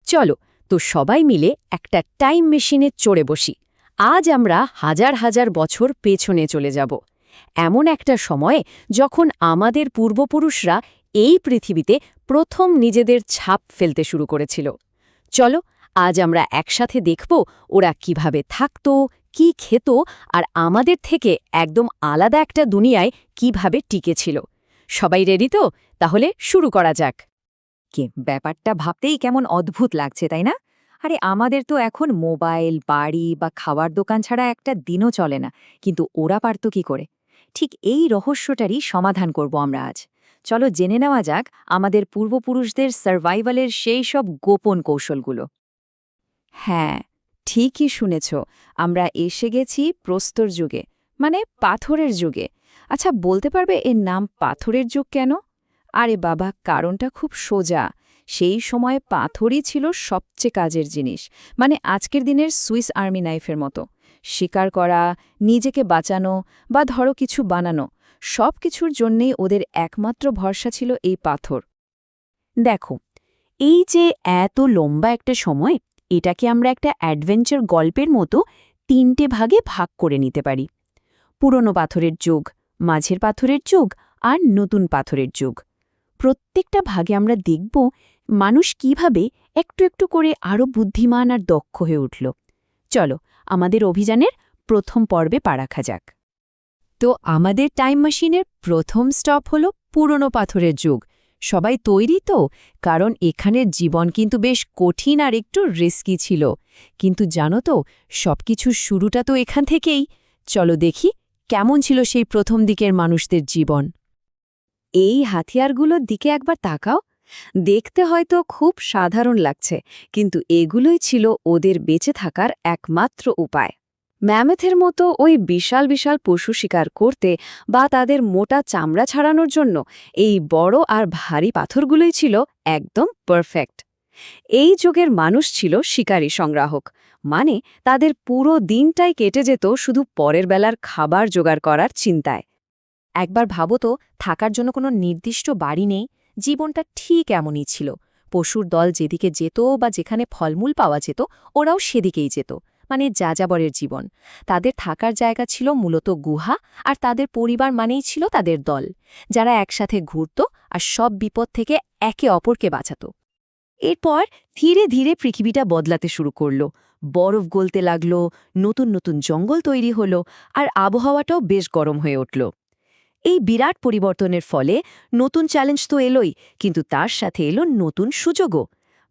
চলো তো সবাই মিলে একটা টাইম মেশিনে চড়ে বসি। আজ আমরা হাজার হাজার বছর পেছনে চলে যাব, এমন একটা সময়ে যখন আমাদের পূর্বপুরুষরা এই পৃথিবীতে প্রথম নিজেদের ছাপ ফেলতে শুরু করেছিল। চলো আজ আমরা একসাথে দেখব ওরা কিভাবে থাকত, কি খেত, আর আমাদের থেকে একদম আলাদা একটা দুনিয়ায় কিভাবে টিকেছিল। সবাই রেডি তো? তাহলে শুরু করা যাক। ব্যাপারটা ভাবতেই কেমন অদ্ভুত লাগছে, তাই না? আরে আমাদের তো এখন মোবাইল, বাড়ি বা খাবার দোকান ছাড়া একটা দিনও চলে না, কিন্তু ওরা পারত কি করে? ঠিক এই রহস্যটারই সমাধান করব আমরা আজ। চলো জেনে নেওয়া যাক আমাদের পূর্বপুরুষদের সার্ভাইভালের সেই সব গোপন কৌশলগুলো। হ্যাঁ, ঠিকই শুনেছ। আমরা এসে গেছি প্রস্তর যুগে, মানে পাথরের যুগে। আচ্ছা, বলতে পারবে এর নাম পাথরের যুগ কেন? আরে বাবা, কারণটা খুব সোজা। সেই সময়ে পাথরই ছিল সবচেয়ে কাজের জিনিস, মানে আজকের দিনের সুইস আর্মি নাইফের মতো। শিকার করা, নিজেকে বাঁচানো বা ধরো কিছু বানানো, সব কিছুর জন্যেই ওদের একমাত্র ভরসা ছিল এই পাথর। দেখো, এই যে এত লম্বা একটা সময়, এটাকে আমরা একটা অ্যাডভেঞ্চার গল্পের মতো তিনটে ভাগে ভাগ করে নিতে পারি। পুরনো পাথরের যুগ, মাঝের পাথরের যুগ আর নতুন পাথরের যুগ। প্রত্যেকটা ভাগে আমরা দেখব মানুষ কিভাবে একটু একটু করে আরও বুদ্ধিমান আর দক্ষ হয়ে উঠল। চলো আমাদের অভিযানের প্রথম পর্বে পা রাখা যাক। তো আমাদের টাইম মেশিনের প্রথম স্টপ হল পুরনো পাথরের যুগ। সবাই তৈরি তো? কারণ এখানের জীবন কিন্তু বেশ কঠিন আর একটু রিস্কি ছিল। কিন্তু জানো তো, সবকিছুর শুরুটা তো এখান থেকেই। চলো দেখি কেমন ছিল সেই প্রথম দিকের মানুষদের জীবন। এই হাতিয়ারগুলোর দিকে একবার তাকাও। দেখতে হয়তো খুব সাধারণ লাগছে, কিন্তু এগুলোই ছিল ওদের বেঁচে থাকার একমাত্র উপায়। ম্যামথের মতো ওই বিশাল বিশাল পশু শিকার করতে বা তাদের মোটা চামড়া ছাড়ানোর জন্য এই বড় আর ভারী পাথরগুলোই ছিল একদম পারফেক্ট। এই যুগের মানুষ ছিল শিকারী সংগ্রাহক, মানে তাদের পুরো দিনটাই কেটে যেত শুধু পরের বেলার খাবার জোগাড় করার চিন্তায়। একবার ভাবো তো, থাকার জন্য কোনো নির্দিষ্ট বাড়ি নেই, জীবনটা ঠিক এমনই ছিল। পশুর দল যেদিকে যেত বা যেখানে ফলমূল পাওয়া যেত, ওরাও সেদিকেই যেত, মানে যাযাবরের জীবন। তাদের থাকার জায়গা ছিল মূলত গুহা, আর তাদের পরিবার মানেই ছিল তাদের দল, যারা একসাথে ঘুরত আর সব বিপদ থেকে একে অপরকে বাঁচাত। এরপর ধীরে ধীরে পৃথিবীটা বদলাতে শুরু করল। বরফ গলতে লাগল, নতুন নতুন জঙ্গল তৈরি হল, আর আবহাওয়াটাও বেশ গরম হয়ে উঠল। এই বিরাট পরিবর্তনের ফলে নতুন চ্যালেঞ্জ তো এলোই, কিন্তু তার সাথে এলো নতুন সুযোগও।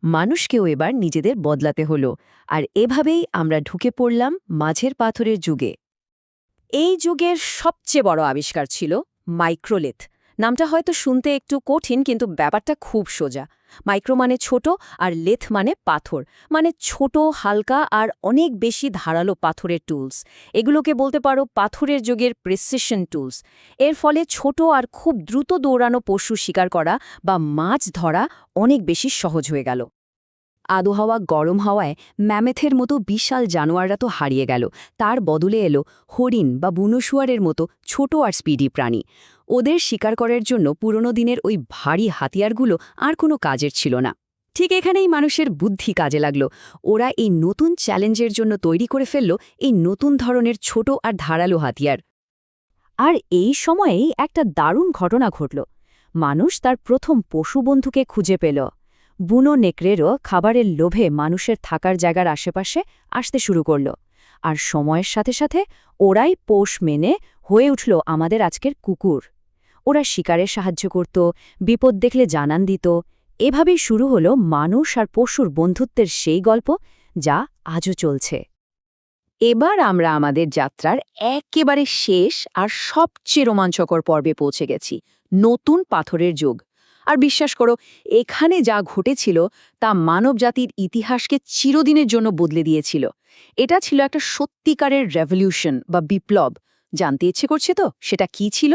মানুষকেও এবার নিজেদের বদলাতে হলো, আর এভাবেই আমরা ঢুকে পড়লাম মাঝের পাথরের যুগে। এই যুগের সবচেয়ে বড় আবিষ্কার ছিল মাইক্রোলেথ। নামটা হয়তো শুনতে একটু কঠিন, কিন্তু ব্যাপারটা খুব সোজা। মাইক্রো মানে ছোট, আর লেথ মানে পাথর, মানে ছোট, হালকা আর অনেক বেশি ধারালো পাথরের টুলস। এগুলোকে বলতে পারো পাথরের যুগের প্রিসিশন টুলস। এর ফলে ছোট আর খুব দ্রুত দৌড়ানো পশু শিকার করা বা মাছ ধরা অনেক বেশি সহজ হয়ে গেল। আবহাওয়া গরম হওয়ায় ম্যামথের মতো বিশাল জানোয়াররা তো হারিয়ে গেল, তার বদলে এলো হরিণ বা বুনোশুয়ারের মতো ছোট আর স্পিডি প্রাণী। ওদের শিকার করার জন্য পুরনো দিনের ওই ভারী হাতিয়ারগুলো আর কোনো কাজের ছিল না। ঠিক এখানেই মানুষের বুদ্ধি কাজে লাগল। ওরা এই নতুন চ্যালেঞ্জের জন্য তৈরি করে ফেলল এই নতুন ধরনের ছোট আর ধারালো হাতিয়ার। আর এই সময়েই একটা দারুণ ঘটনা ঘটল। মানুষ তার প্রথম পশুবন্ধুকে খুঁজে পেল। বুনো নেকড়েরও খাবারের লোভে মানুষের থাকার জায়গার আশেপাশে আসতে শুরু করল, আর সময়ের সাথে সাথে ওরাই পোষ মেনে হয়ে উঠল আমাদের আজকের কুকুর। ওরা শিকারের সাহায্য করত, বিপদ দেখলে জানান দিত। এভাবেই শুরু হলো মানুষ আর পশুর বন্ধুত্বের সেই গল্প, যা আজও চলছে। এবার আমরা আমাদের যাত্রার একেবারে শেষ আর সবচেয়ে রোমাঞ্চকর পর্বে পৌঁছে গেছি, নতুন পাথরের যুগ। আর বিশ্বাস করো, এখানে যা ঘটেছিল তা মানবজাতির ইতিহাসকে চিরদিনের জন্য বদলে দিয়েছিল। এটা ছিল একটা সত্যিকারের রেভলিউশন বা বিপ্লব। জানতে ইচ্ছে করছে তো সেটা কি ছিল?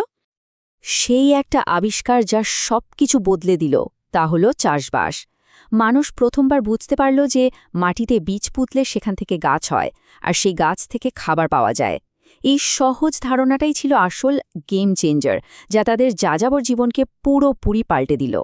সেই একটা আবিষ্কার যা সবকিছু বদলে দিল, তা হলো চাষবাস। মানুষ প্রথমবার বুঝতে পারল যে মাটিতে বীজ পুঁতলে সেখান থেকে গাছ হয়, আর সেই গাছ থেকে খাবার পাওয়া যায়। এই সহজ ধারণাটাই ছিল আসল গেম চেঞ্জার, যা তাদের যাযাবর জীবনকে পুরোপুরি পাল্টে দিল।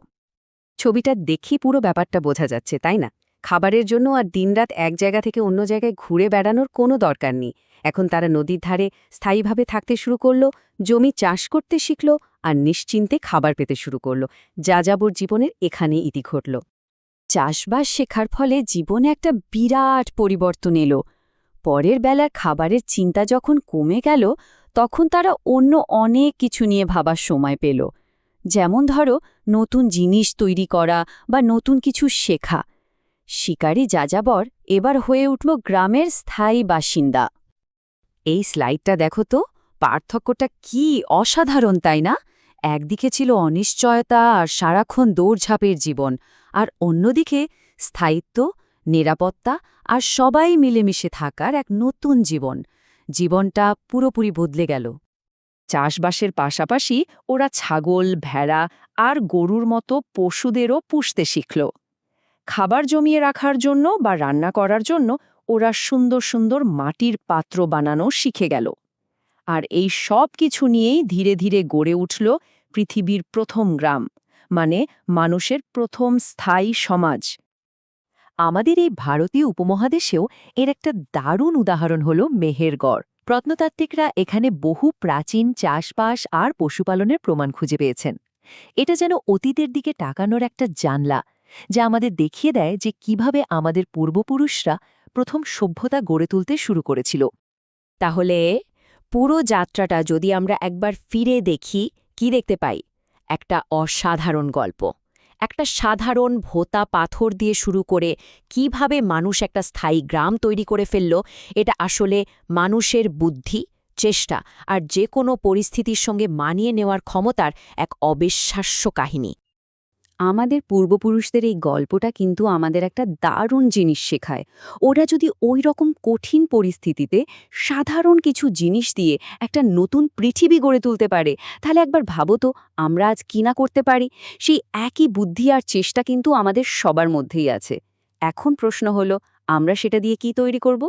ছবিটা দেখি পুরো ব্যাপারটা বোঝা যাচ্ছে, তাই না? খাবারের জন্য আর দিনরাত এক জায়গা থেকে অন্য জায়গায় ঘুরে বেড়ানোর কোনো দরকার নেই। এখন তারা নদীর ধারে স্থায়ীভাবে থাকতে শুরু করল, জমি চাষ করতে শিখল আর নিশ্চিন্তে খাবার পেতে শুরু করল। যাযাবর জীবনের এখানে ইতি ঘটল। চাষবাস শেখার ফলে জীবনে একটা বিরাট পরিবর্তন এলো। পরের বেলার খাবারের চিন্তা যখন কমে গেল, তখন তারা অন্য অনেক কিছু নিয়ে ভাবার সময় পেল। যেমন ধরো, নতুন জিনিস তৈরি করা বা নতুন কিছু শেখা। শিকারী যাযাবর এবার হয়ে উঠল গ্রামের স্থায়ী বাসিন্দা। এই স্লাইডটা দেখো তো, পার্থক্যটা কি অসাধারণ, তাই না? একদিকে ছিল অনিশ্চয়তা আর সারাক্ষণ দৌড়ঝাঁপের জীবন, আর অন্যদিকে স্থায়িত্ব, নিরাপত্তা আর সবাই মিলেমিশে থাকার এক নতুন জীবন। জীবনটা পুরোপুরি বদলে গেল। চাষবাসের পাশাপাশি ওরা ছাগল, ভেড়া আর গরুর মতো পশুদেরও পুষতে শিখল। খাবার জমিয়ে রাখার জন্য বা রান্না করার জন্য ওরা সুন্দর সুন্দর মাটির পাত্র বানানো শিখে গেল। আর এই সব কিছু নিয়েই ধীরে ধীরে গড়ে উঠল পৃথিবীর প্রথম গ্রাম, মানে মানুষের প্রথম স্থায়ী সমাজ। আমাদের এই ভারতীয় উপমহাদেশেও এর একটা দারুণ উদাহরণ হল মেহেরগড়। প্রত্নতাত্ত্বিকরা এখানে বহু প্রাচীন চাষবাস আর পশুপালনের প্রমাণ খুঁজে পেয়েছেন। এটা যেন অতীতের দিকে তাকানোর একটা জানলা, যা আমাদের দেখিয়ে দেয় যে কিভাবে আমাদের পূর্বপুরুষরা প্রথম সভ্যতা গড়ে তুলতে শুরু করেছিল। তাহলে পুরো যাত্রাটা যদি আমরা একবার ফিরে দেখি, কি দেখতে পাই? একটা অসাধারণ গল্প। একটা সাধারণ ভোঁতা পাথর দিয়ে শুরু করে কিভাবে মানুষ একটা স্থায়ী গ্রাম তৈরি করে ফেলল, এটা আসলে মানুষের বুদ্ধি, চেষ্টা আর যে কোনো পরিস্থিতির সঙ্গে মানিয়ে নেওয়ার ক্ষমতার এক অবিশ্বাস্য কাহিনী। আমাদের পূর্বপুরুষদের এই গল্পটা কিন্তু আমাদের একটা দারুণ জিনিস শেখায়। ওরা যদি ওই রকম কঠিন পরিস্থিতিতে সাধারণ কিছু জিনিস দিয়ে একটা নতুন পৃথিবী গড়ে তুলতে পারে, তাহলে একবার ভাবো তো আমরা আজ কি না করতে পারি। সেই একই বুদ্ধি আর চেষ্টা কিন্তু আমাদের সবার মধ্যেই আছে। এখন প্রশ্ন হলো, আমরা সেটা দিয়ে কি তৈরি করব?